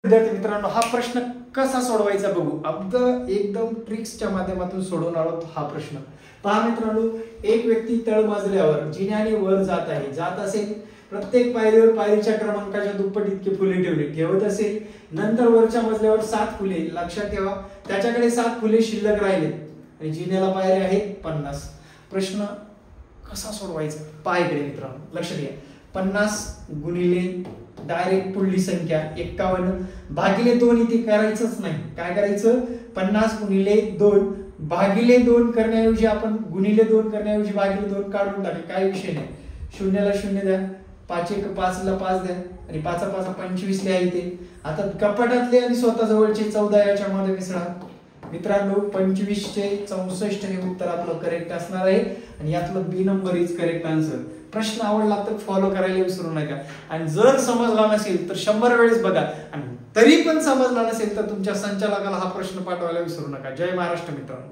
विद्यार्थी मित्रांनो, हा प्रश्न कसा सोडवायचा बघू. एकदम ट्रिक्सच्या माध्यमातून सोडवणार आहोत हा प्रश्न. पहा मित्रांनो, एक व्यक्ती तळमजल्यावर जिन्याने वर जात असेल, प्रत्येक पायरीवर पायरीच्या क्रमांकाच्या दुप्पट इतके फुले ठेवत असेल, नंतर वरच्या मजल्यावर 7 फुले, लक्षात ठेवा त्याच्याकडे 7 फुले शिल्लक राहिलेत आणि जिन्याला पायऱ्या आहेत 50. प्रश्न कसा सोडवायचा पहा इकडे मित्रांनो, लक्ष द्या. 50 गुणिले डायरेक्ट पुढली संख्या 51 भागिले 2 इथे करायचंच नाही. काय करायचं, 50 गुणिले 2 भागिले 2 करण्याऐवजी आपण गुणिले 2 करण्याऐवजी भागिले 2 काढून टाकले, काय विषय नाही. शून्याला शून्य द्या, 5 1 5 ला 5 द्या आणि 5 5 25 लिहा इथे. आता कपाटातले आणि स्वतः जवळचे 14 याच्यामध्ये मिसळा. मित्रांनो 25 चे 64 हे उत्तर आपलं करेक्ट असणार आहे आणि यातलं बी नंबर इज करेक्ट आन्सर. प्रश्न आवडला तर फॉलो करायला विसरू नका आणि जर समजला नसेल तर 100 वेळेस बघा आणि तरी पण समजला नसेल तर तुमच्या संचालकाला हा प्रश्न पाठवायला विसरू नका. जय महाराष्ट्र मित्रांनो.